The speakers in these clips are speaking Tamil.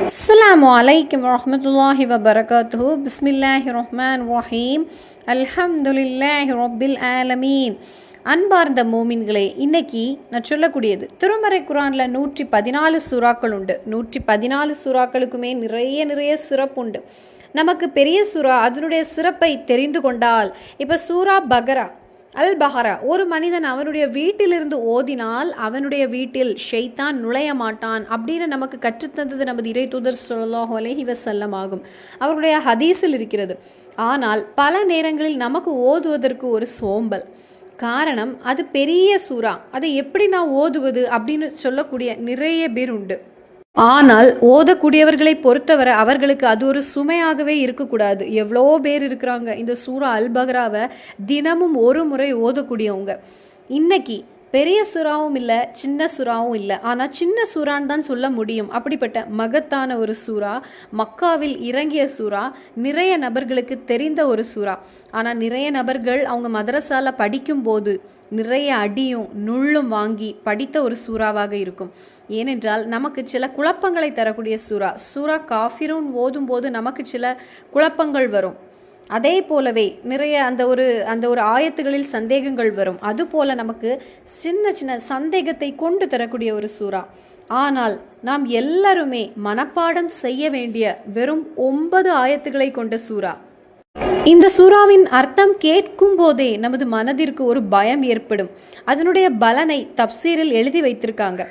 அஸ்ஸலாமு அலைக்கும் வரஹ்மத்துல்லாஹி வபரகாத்துஹு. பிஸ்மில்லாஹி ரஹ்மான் ரஹீம். அல்ஹம்துலில்லாஹி ரப்பில் ஆலமீன். அன்பார்ந்த மூமின்களே, இன்னைக்கு நான் சொல்லக்கூடியது திருமறை குரானில் 114 சூறாக்கள் உண்டு. 114 சூறாக்களுக்குமே நிறைய சிறப்புண்டு. நமக்கு பெரிய சூறா அதனுடைய சிறப்பை தெரிந்து கொண்டால், இப்போ சூரா பகரா அல் பஹரா, ஒரு மனிதன் அவனுடைய வீட்டிலிருந்து ஓதினால் அவனுடைய வீட்டில் ஷைத்தான் நுழைய மாட்டான் அப்படின்னு நமக்கு கற்றுத்தந்தது நமது இறை தூதர் ஸல்லல்லாஹு அலைஹி வஸல்லம் ஆகும். அவருடைய ஹதீஸில் இருக்கிறது. ஆனால் பல நேரங்களில் நமக்கு ஓதுவதற்கு ஒரு சோம்பல். காரணம், அது பெரிய சூறா, அதை எப்படி நான் ஓதுவது அப்படின்னு சொல்லக்கூடிய நிறைய பேர் உண்டு. ஆனால் ஓதக்கூடியவர்களை பொறுத்தவரை அவர்களுக்கு அது ஒரு சுமையாகவே இருக்கக்கூடாது. எவ்வளோ பேர் இருக்கிறாங்க இந்த சூரா அல் பக்ராவை தினமும் ஒரு முறை ஓதக்கூடியவங்க. இன்னைக்கு பெரிய சூறாவும் இல்லை, சின்ன சூறாவும் இல்லை, ஆனால் சின்ன சூறான்னு தான் சொல்ல முடியும். அப்படிப்பட்ட மகத்தான ஒரு சூறா, மக்காவில் இறங்கிய சூறா, நிறைய நபர்களுக்கு தெரிந்த ஒரு சூறா. ஆனால் நிறைய நபர்கள் அவங்க மதரசால படிக்கும்போது நிறைய அடியும் நுள்ளும் வாங்கி படித்த ஒரு சூறாவாக இருக்கும். ஏனென்றால் நமக்கு சில குழப்பங்களை தரக்கூடிய சூரா காஃபிரூன் ஓதும் போது நமக்கு சில குழப்பங்கள் வரும். அதே போலவே நிறைய அந்த ஒரு ஆயத்துகளில் சந்தேகங்கள் வரும். அதுபோல நமக்கு சின்ன சந்தேகத்தை கொண்டு தரக்கூடிய ஒரு சூறா. ஆனால் நாம் எல்லாருமே மனப்பாடம் செய்ய வேண்டிய வெறும் 9 ஆயத்துக்களை கொண்ட சூறா. இந்த சூறாவின் அர்த்தம் கேட்கும் போதே நமது மனதிற்கு ஒரு பயம் ஏற்படும். அதனுடைய பலனை தப்சீரில் எழுதி வைத்திருக்காங்க.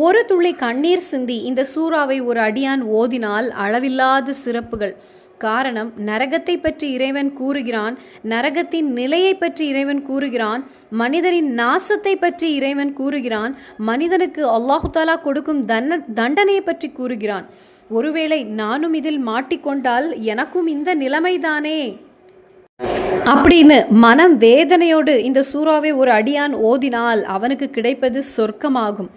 ஒரு துளி கண்ணீர் சிந்தி இந்த சூறாவை ஒரு அடியான் ஓதினால் அளவில்லாத சிறப்புகள். காரணம், நரகத்தை பற்றி இறைவன் கூறுகிறான், நரகத்தின் நிலையை பற்றி இறைவன் கூறுகிறான், மனிதனின் நாசத்தை பற்றி இறைவன் கூறுகிறான், மனிதனுக்கு அல்லாஹு தாலா கொடுக்கும் தண்டனையை பற்றி கூறுகிறான். ஒருவேளை நானும் இதில் மாட்டிக்கொண்டால் எனக்கும் இந்த நிலைமைதானே அப்படின்னு மனம் வேதனையோடு இந்த சூறாவை ஒரு அடியான் ஓதினால் அவனுக்கு கிடைப்பது சொர்க்கமாகும்.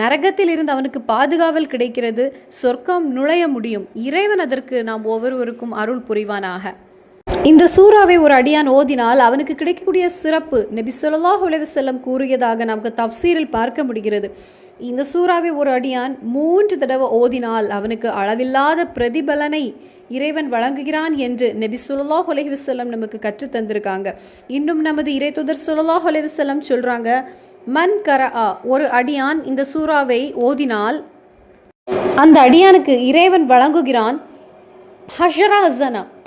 நரகத்தில் இருந்து அவனுக்கு பாதுகாவல் கிடைக்கிறது, சொர்க்கம் நுழைய முடியும். இறைவன் அதற்கு நாம் ஒவ்வொருவருக்கும் அருள் புரிவானாக. இந்த சூறாவை ஒரு அடியான் ஓதினால் அவனுக்கு கிடைக்கக்கூடிய சிறப்பு நபி ஸல்லல்லாஹு அலைஹி வஸல்லம் கூறியதாக நமக்கு தஃசீரில் பார்க்க முடிகிறது. இந்த சூறாவை ஒரு அடியான் 3 தடவை ஓதினால் அவனுக்கு அளவில்லாத பிரதிபலனை இறைவன் வழங்குகிறான் என்று நபி ஸல்லல்லாஹு அலைஹி வஸல்லம் நமக்கு கற்று தந்திருக்காங்க. இன்னும் நமது இறை தூதர் ஸல்லல்லாஹு அலைஹி வஸல்லம் சொல்றாங்க, மன் கரஆ, ஒரு அடியான் இந்த சூறாவை ஓதினால் அந்த அடியானுக்கு இறைவன் வழங்குகிறான்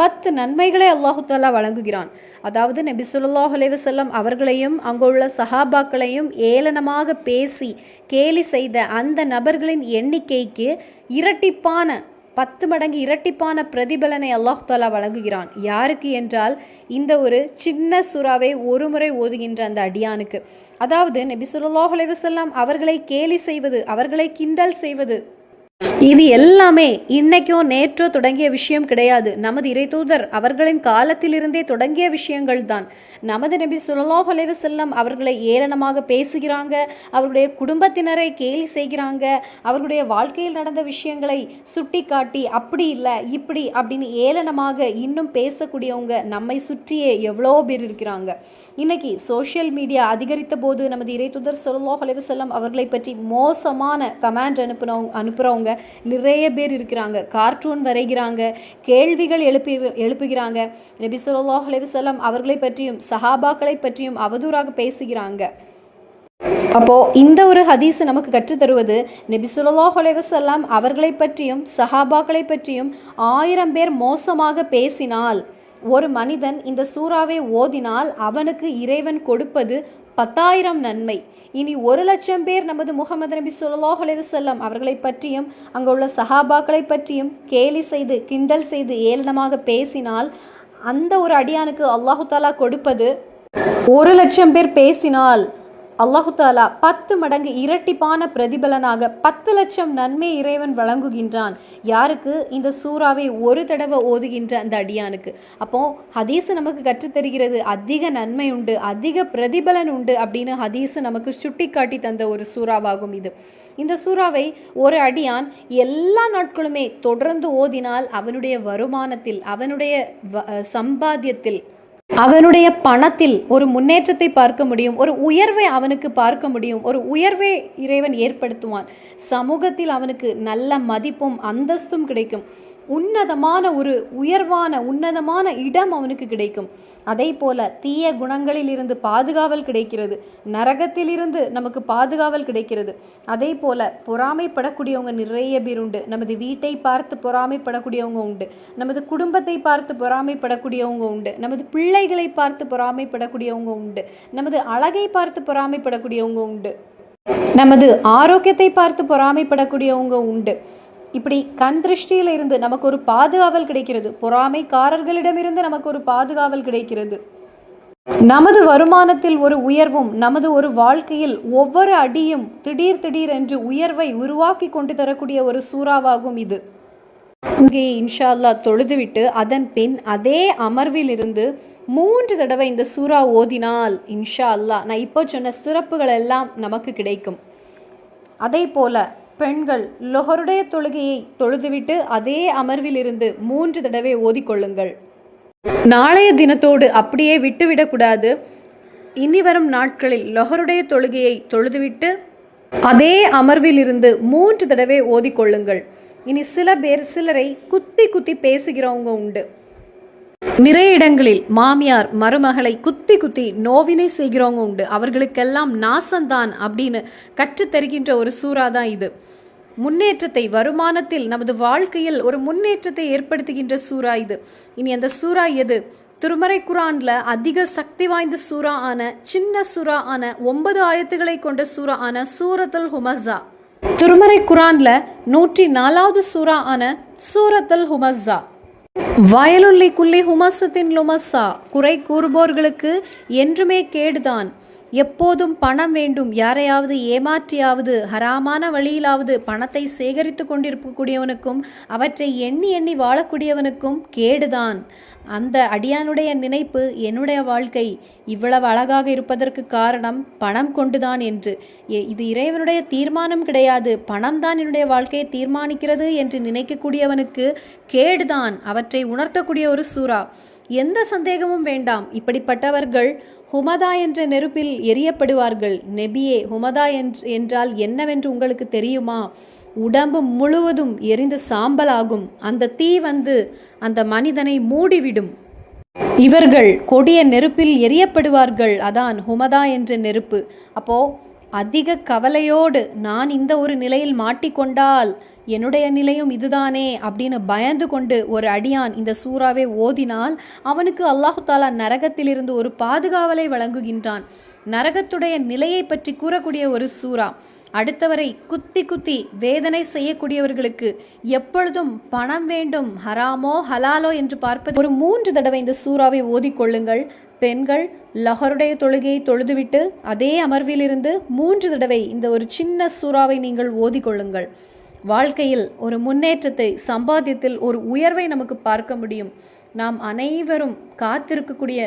10 நன்மைகளை அல்லாஹு தாலா வழங்குகிறான். அதாவது நபி ஸல்லல்லாஹு அலைஹி வஸல்லம் அவர்களையும் அங்குள்ள சஹாபாக்களையும் ஏளனமாக பேசி கேலி செய்த அந்த நபர்களின் எண்ணிக்கைக்கு இரட்டிப்பான 10 மடங்கு இரட்டிப்பான பிரதிபலனை அல்லாஹு தாலா வழங்குகிறான். யாருக்கு என்றால், இந்த ஒரு சின்ன சூறாவை ஒரு முறை ஓதுகின்ற அந்த அடியானுக்கு. அதாவது நபி ஸல்லல்லாஹு அலைஹி வஸல்லம் அவர்களை கேலி செய்வது, அவர்களை கிண்டல் செய்வது, இது எல்லாமே இன்னைக்கோ நேற்றோ தொடங்கிய விஷயம் கிடையாது. நமது இறைதூதர் அவர்களின் காலத்திலிருந்தே தொடங்கிய விஷயங்கள் தான். நமது நபி ஸல்லல்லாஹு அலைஹி வஸல்லம் அவர்களை ஏளனமாக பேசுகிறாங்க, அவருடைய குடும்பத்தினரை கேலி செய்கிறாங்க, அவர்களுடைய வாழ்க்கையில் நடந்த விஷயங்களை சுட்டி காட்டி அப்படி இல்லை இப்படி அப்படின்னு ஏளனமாக இன்னும் பேசக்கூடியவங்க நம்மை சுற்றியே எவ்வளோ பேர் இருக்கிறாங்க. இன்னைக்கு சோஷியல் மீடியா அதிகரித்த போது நமது இறைதூதர் ஸல்லல்லாஹு அலைஹி வஸல்லம் அவர்களை பற்றி மோசமான கமெண்ட் அனுப்புறவங்க நிறைய பேர் இருக்கிறாங்க. கார்ட்டூன் வரைகிறாங்க, கேள்விகள் எழுப்புகிறாங்க, நபி ஸல்லல்லாஹு அலைஹி வஸல்லம் அவர்களை பற்றியும் சஹாபாக்களை பற்றியும் அவதூறாக பேசுகிறாங்க. அப்போ இந்த ஒரு ஹதீஸ் நமக்கு கற்றுத்தருவது, நபி ஸல்லல்லாஹு அலைஹி வஸல்லம் அவர்களை பற்றியும் சஹாபாக்களை பற்றியும் 1000 பேர் மோசமாக பேசினால், ஒரு மனிதன் இந்த சூறாவை ஓதினால் அவனுக்கு இறைவன் கொடுப்பது 10,000 நன்மை. இனி 1,00,000 பேர் நமது முஹம்மது நபி ஸல்லல்லாஹு அலைஹி வஸல்லம் அவர்களை பற்றியும் அங்குள்ள சஹாபாக்களை பற்றியும் கேலி செய்து கிண்டல் செய்து ஏளனமாக பேசினால், அந்த ஒரு அடியானுக்கு அல்லாஹு தாலா கொடுப்பது 1,00,000 பேர் பேசினால் அல்லாஹு தாலா 10 மடங்கு இரட்டிப்பான பிரதிபலனாக 10,00,000 நன்மை இறைவன் வழங்குகின்றான். யாருக்கு? இந்த சூறாவை ஒரு தடவை ஓதுகின்ற அந்த அடியானுக்கு. அப்போ ஹதீஸ் நமக்கு கற்றுத்தருகிறது, அதிக நன்மை உண்டு, அதிக பிரதிபலன் உண்டு அப்படின்னு ஹதீஸ் நமக்கு சுட்டி காட்டி தந்த ஒரு சூறாவாகும் இது. இந்த சூறாவை ஒரு அடியான் எல்லா நாட்களுமே தொடர்ந்து ஓதினால் அவனுடைய வருமானத்தில், அவனுடைய சம்பாத்தியத்தில், அவனுடைய பணத்தில் ஒரு முன்னேற்றத்தை பார்க்க முடியும், ஒரு உயர்வை அவனுக்கு பார்க்க முடியும், ஒரு உயர்வை இறைவன் ஏற்படுத்துவான். சமூகத்தில் அவனுக்கு நல்ல மதிப்பும் அந்தஸ்தும் கிடைக்கும், உன்னதமான ஒரு உன்னதமான இடம் அவனுக்கு கிடைக்கும். அதே போல தீய குணங்களில் இருந்து பாதுகாவல் கிடைக்கிறது, நரகத்திலிருந்து நமக்கு பாதுகாவல் கிடைக்கிறது. அதே போல பொறாமைப்படக்கூடியவங்க நிறைய பேர் உண்டு. நமது வீட்டை பார்த்து பொறாமைப்படக்கூடியவங்க உண்டு, நமது குடும்பத்தை பார்த்து பொறாமைப்படக்கூடியவங்க உண்டு, நமது பிள்ளைகளை பார்த்து பொறாமைப்படக்கூடியவங்க உண்டு, நமது அழகை பார்த்து பொறாமைப்படக்கூடியவங்க உண்டு, நமது ஆரோக்கியத்தை பார்த்து பொறாமைப்படக்கூடியவங்க உண்டு. இப்படி கண் திருஷ்டியில் இருந்து நமக்கு ஒரு பாதுகாவல் கிடைக்கிறது, பொறாமைக்காரர்களிடமிருந்து நமக்கு ஒரு பாதுகாவல் கிடைக்கிறது. நமது வருமானத்தில் ஒரு உயர்வும், நமது ஒரு வாழ்க்கையில் ஒவ்வொரு அடியும் திடீர் என்று உயர்வை உருவாக்கி கொண்டு தரக்கூடிய ஒரு சூறாவாகும் இது. இங்கே இன்ஷா அல்லாஹ் தொழுதுவிட்டு அதன் பின் அதே அமர்வில் இருந்து 3 தடவை இந்த சூறா ஓதினால் இன்ஷா அல்லாஹ் நான் இப்போ சொன்ன சிறப்புகள் எல்லாம் நமக்கு கிடைக்கும். அதே போல பெண்கள் லொஹருடைய தொழுகையை தொழுதுவிட்டு அதே அமர்வில் இருந்து 3 தடவை ஓதிக்கொள்ளுங்கள். நாளைய தினத்தோடு அப்படியே விட்டுவிடக்கூடாது. இனி வரும் நாட்களில் லொஹருடைய தொழுகையை தொழுதுவிட்டு அதே அமர்வில் இருந்து 3 தடவை ஓதிக்கொள்ளுங்கள். இனி சிலரை குத்தி பேசுகிறவங்க உண்டு. நிறைய இடங்களில் மாமியார் மருமகளை குத்தி நோவினை செய்கிறவங்க உண்டு. அவர்களுக்கெல்லாம் நாசந்தான் அப்படின்னு கற்றுத்தருகின்ற ஒரு சூறா தான் இது. முன்னேற்றத்தை, வருமானத்தில், நமது வாழ்க்கையில் ஒரு முன்னேற்றத்தை ஏற்படுத்துகின்ற சூறா இது. இனி அந்த சூறா எது? திருமறை குரான்ல அதிக சக்தி வாய்ந்த சூறா ஆன, சின்ன சூறா ஆன, 9 ஆயத்துக்களை கொண்ட சூறா ஆன சூரத்துல் ஹுமஸா. திருமறை குரான்ல 104வது சூறா ஆன சூரத்துல் ஹுமஸா. வயலுள்ளி குல்லி ஹுமஸத்தின் லுமஸா. குறை கூறுபவர்களுக்கு என்றுமே கேடுதான். எப்போதும் பணம் வேண்டும், யாரையாவது ஏமாற்றியாவது ஹராமான வழியிலாவது பணத்தை சேகரித்து கொண்டிருக்கக்கூடியவனுக்கும் அவற்றை எண்ணி வாழக்கூடியவனுக்கும் கேடுதான். அந்த அடியானுடைய நினைப்பு, என்னுடைய வாழ்க்கை இவ்வளவு அழகாக இருப்பதற்கு காரணம் பணம் கொண்டுதான் என்று. இது இறைவனுடைய தீர்மானம் கிடையாது, பணம் தான் என்னுடைய வாழ்க்கையை தீர்மானிக்கிறது என்று நினைக்கக்கூடியவனுக்கு கேடுதான். அவற்றை உணர்த்தக்கூடிய ஒரு சூறா. எந்த சந்தேகமும் வேண்டாம். இப்படிப்பட்டவர்கள் ஹுமதா என்ற நெருப்பில் எரியப்படுவார்கள். நெபியே, ஹுமதா என்றால் என்னவென்று உங்களுக்கு தெரியுமா? உடம்பு முழுவதும் எரிந்து சாம்பலாகும். அந்த தீ வந்து அந்த மனிதனை மூடிவிடும். இவர்கள் கொடிய நெருப்பில் எரியப்படுவார்கள். அதான் ஹுமதா என்ற நெருப்பு. அப்போ அதிக கவலையோடு நான் இந்த ஒரு நிலையில் மாட்டிக்கொண்டால் என்னுடைய நிலையும் இதுதானே அப்படின்னு பயந்து கொண்டு ஒரு அடியான் இந்த சூறாவை ஓதினால் அவனுக்கு அல்லாஹு தாலா நரகத்திலிருந்து ஒரு பாதுகாவலை வழங்குகின்றான். நரகத்துடைய நிலையை பற்றி கூறக்கூடிய ஒரு சூறா. அடுத்தவரை குத்தி வேதனை செய்யக்கூடியவர்களுக்கு எப்பொழுதும் பணம் வேண்டும், ஹராமோ ஹலாலோ என்று பார்ப்பது. ஒரு 3 தடவை இந்த சூறாவை ஓதிக்கொள்ளுங்கள். பெண்கள் லஹருடைய தொழுகையை தொழுதுவிட்டு அதே அமர்விலிருந்து 3 தடவை இந்த ஒரு சின்ன சூறாவை நீங்கள் ஓதிக்கொள்ளுங்கள். வாழ்க்கையில் ஒரு முன்னேற்றத்தை, சம்பாத்தியத்தில் ஒரு உயர்வை நமக்கு பார்க்க முடியும். நாம் அனைவரும் காத்திருக்கக்கூடிய,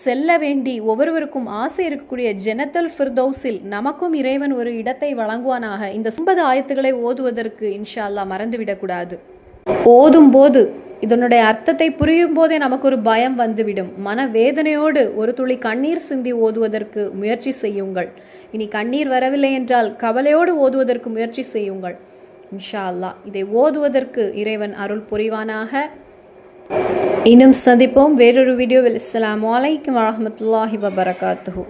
செல்ல வேண்டி ஒவ்வொருவருக்கும் ஆசை இருக்கக்கூடிய ஜன்னத்துல் ஃபிர்தௌஸில் நமக்கும் இறைவன் ஒரு இடத்தை வழங்குவானாக. இந்த 9 ஆயத்துக்களை ஓதுவதற்கு இன்ஷா அல்லாஹ் மறந்துவிடக்கூடாது. ஓதும் போது இதனுடைய அர்த்தத்தை புரியும் போதே நமக்கு ஒரு பயம் வந்துவிடும். மனவேதனையோடு ஒரு துளி கண்ணீர் சிந்தி ஓதுவதற்கு முயற்சி செய்யுங்கள். இனி கண்ணீர் வரவில்லை என்றால் கவலையோடு ஓதுவதற்கு முயற்சி செய்யுங்கள். இன்ஷா அல்லாஹ் இதை ஓதுவதற்கு இறைவன் அருள் புரிவானாக. இன்னும் சந்திப்போம் வேறொரு வீடியோவில். அஸ்ஸலாமு அலைக்கும் வரஹ்மத்துல்லாஹி வபரகாத்துஹு.